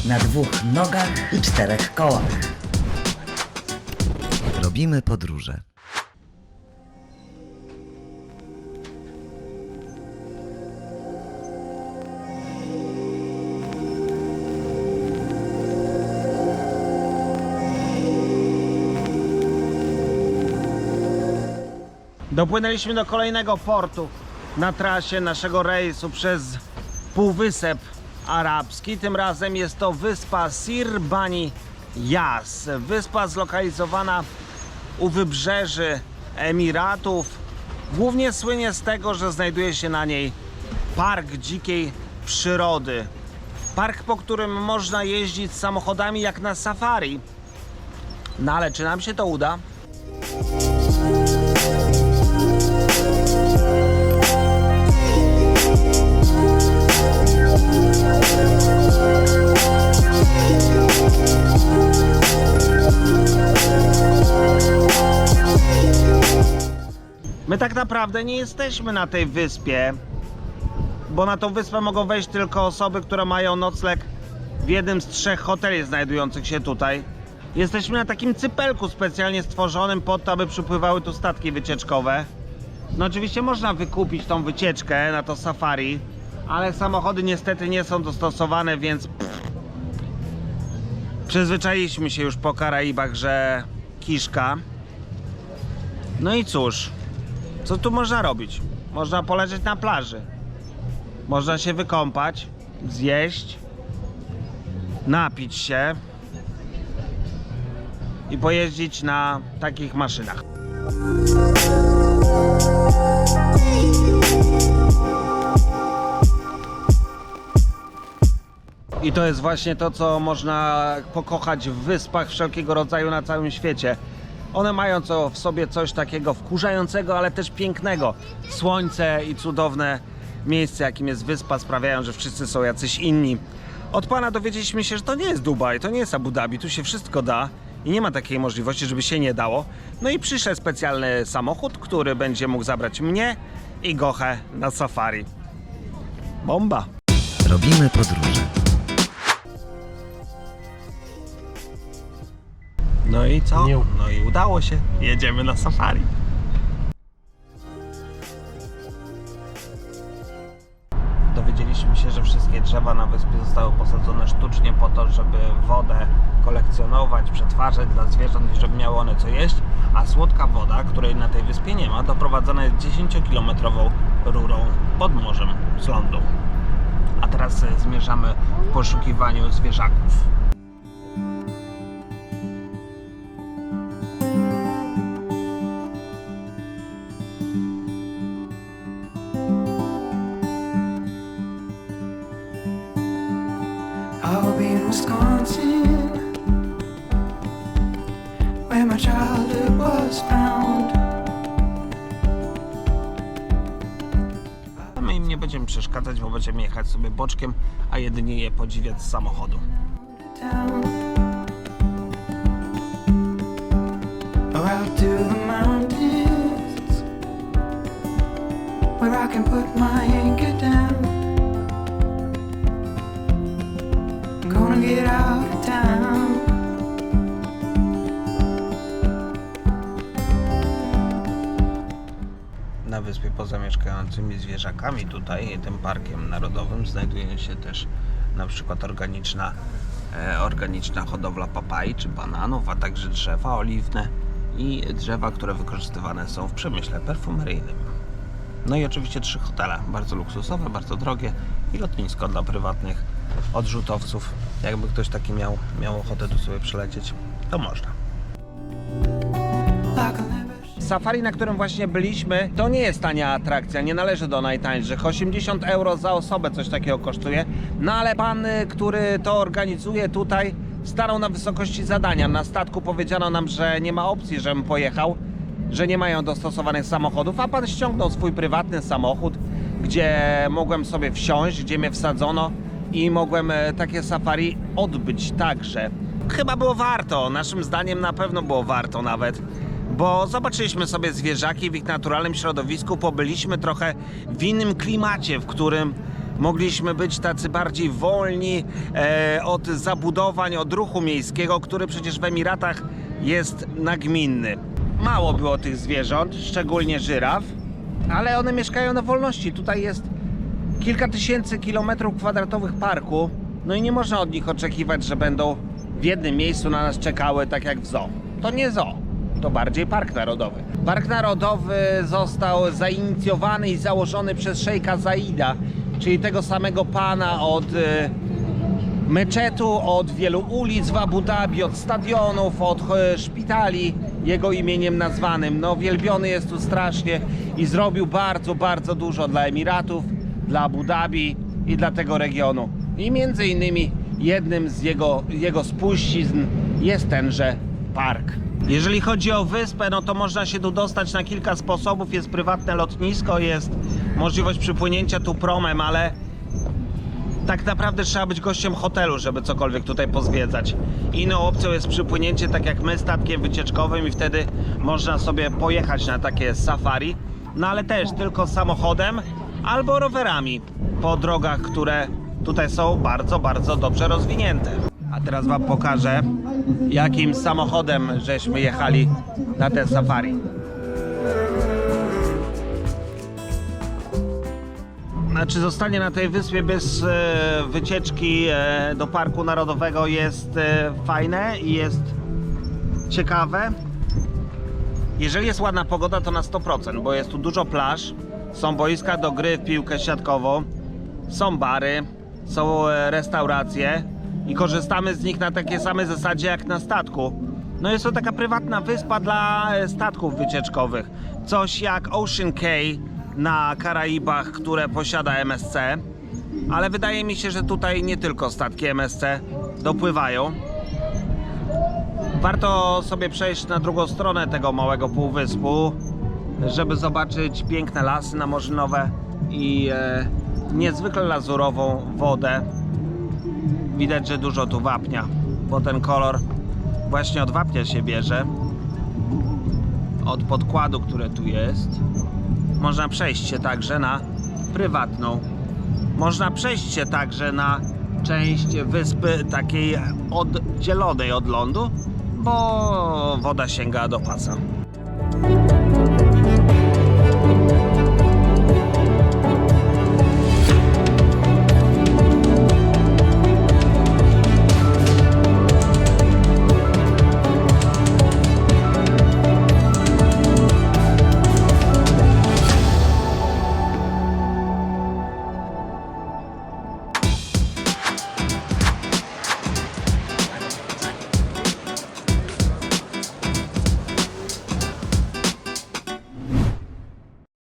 na 2 nogach i 4 kołach. Robimy podróże. Dopłynęliśmy do kolejnego portu na trasie naszego rejsu przez Półwysep Arabski. Tym razem jest to wyspa Sir Bani Yas. Wyspa zlokalizowana u wybrzeży Emiratów. Głównie słynie z tego, że znajduje się na niej park dzikiej przyrody. Park, po którym można jeździć samochodami jak na safari. No ale czy nam się to uda? My tak naprawdę nie jesteśmy na tej wyspie, bo na tą wyspę mogą wejść tylko osoby, które mają nocleg w jednym z 3 hoteli znajdujących się tutaj. Jesteśmy na takim cypelku specjalnie stworzonym po to, aby przypływały tu statki wycieczkowe. No oczywiście można wykupić tą wycieczkę na to safari, ale samochody niestety nie są dostosowane, więc przyzwyczailiśmy się już po Karaibach, że kiszka. No i cóż, co tu można robić? Można poleżeć na plaży, można się wykąpać, zjeść, napić się i pojeździć na takich maszynach. I to jest właśnie to, co można pokochać w wyspach wszelkiego rodzaju na całym świecie. One mają w sobie coś takiego wkurzającego, ale też pięknego. Słońce i cudowne miejsce, jakim jest wyspa, sprawiają, że wszyscy są jacyś inni. Od pana dowiedzieliśmy się, że to nie jest Dubaj, to nie jest Abu Dhabi, tu się wszystko da i nie ma takiej możliwości, żeby się nie dało. No i przyszedł specjalny samochód, który będzie mógł zabrać mnie i Gochę na safari. Bomba! Robimy podróże. No i co? No i udało się. Jedziemy na safari. Dowiedzieliśmy się, że wszystkie drzewa na wyspie zostały posadzone sztucznie po to, żeby wodę kolekcjonować, przetwarzać dla zwierząt i żeby miały one co jeść, a słodka woda, której na tej wyspie nie ma, doprowadzana jest 10-kilometrową rurą pod morzem z lądu. A teraz zmierzamy w poszukiwaniu zwierzaków. I'll be in Wisconsin, where my childhood was found. My im nie będziemy przeszkadzać, bo będziemy jechać sobie boczkiem, a jedynie je podziwiać z samochodu. Down, or out to the mountains, where I can put my anchor down. Gonna get out of town. Na wyspie poza mieszkającymi zwierzakami tutaj, tym parkiem narodowym, znajduje się też na przykład organiczna hodowla papai czy bananów, a także drzewa oliwne i drzewa, które wykorzystywane są w przemyśle perfumeryjnym. No i oczywiście 3 hotele, bardzo luksusowe, bardzo drogie i lotnisko dla prywatnych odrzutowców. Jakby ktoś taki miał ochotę tu sobie przylecieć, to można. Like I'll never Safari, na którym właśnie byliśmy, to nie jest tania atrakcja, nie należy do najtańszych. 80 euro za osobę coś takiego kosztuje. No ale pan, który to organizuje tutaj, stanął na wysokości zadania. Na statku powiedziano nam, że nie ma opcji, żebym pojechał, że nie mają dostosowanych samochodów, a pan ściągnął swój prywatny samochód, gdzie mogłem sobie wsiąść, gdzie mnie wsadzono i mogłem takie safari odbyć także. Chyba było warto, naszym zdaniem na pewno było warto nawet, bo zobaczyliśmy sobie zwierzaki w ich naturalnym środowisku, pobyliśmy trochę w innym klimacie, w którym Mogliśmy być tacy bardziej wolni od zabudowań, od ruchu miejskiego, który przecież w Emiratach jest nagminny. Mało było tych zwierząt, szczególnie żyraf, ale one mieszkają na wolności. Tutaj jest kilka tysięcy kilometrów kwadratowych parku, no i nie można od nich oczekiwać, że będą w jednym miejscu na nas czekały, tak jak w zoo. To nie zoo, to bardziej park narodowy. Park narodowy został zainicjowany i założony przez szejka Zaida, czyli tego samego pana od meczetu, od wielu ulic w Abu Dhabi, od stadionów, od szpitali jego imieniem nazwanym. No, wielbiony jest tu strasznie i zrobił bardzo, bardzo dużo dla Emiratów, dla Abu Dhabi i dla tego regionu. I między innymi jednym z jego spuścizn jest tenże park. Jeżeli chodzi o wyspę, no to można się tu dostać na kilka sposobów. Jest prywatne lotnisko, jest możliwość przypłynięcia tu promem, ale tak naprawdę trzeba być gościem hotelu, żeby cokolwiek tutaj pozwiedzać. Inną opcją jest przypłynięcie, tak jak my, statkiem wycieczkowym i wtedy można sobie pojechać na takie safari. No ale też tylko samochodem albo rowerami po drogach, które tutaj są bardzo, bardzo dobrze rozwinięte. A teraz wam pokażę, jakim samochodem żeśmy jechali na te safari. Znaczy, zostanie na tej wyspie bez wycieczki do Parku Narodowego jest fajne i jest ciekawe. Jeżeli jest ładna pogoda, to na 100%, bo jest tu dużo plaż, są boiska do gry w piłkę siatkową, są bary, są restauracje i korzystamy z nich na takiej samej zasadzie jak na statku. No jest to taka prywatna wyspa dla statków wycieczkowych. Coś jak Ocean Cay na Karaibach, które posiada MSC. Ale wydaje mi się, że tutaj nie tylko statki MSC dopływają. Warto sobie przejść na drugą stronę tego małego półwyspu, żeby zobaczyć piękne lasy namorzynowe i niezwykle lazurową wodę. Widać, że dużo tu wapnia, bo ten kolor właśnie od wapnia się bierze, od podkładu, który tu jest. Można przejść się także na prywatną. Można przejść się także na część wyspy takiej oddzielonej od lądu, bo woda sięga do pasa.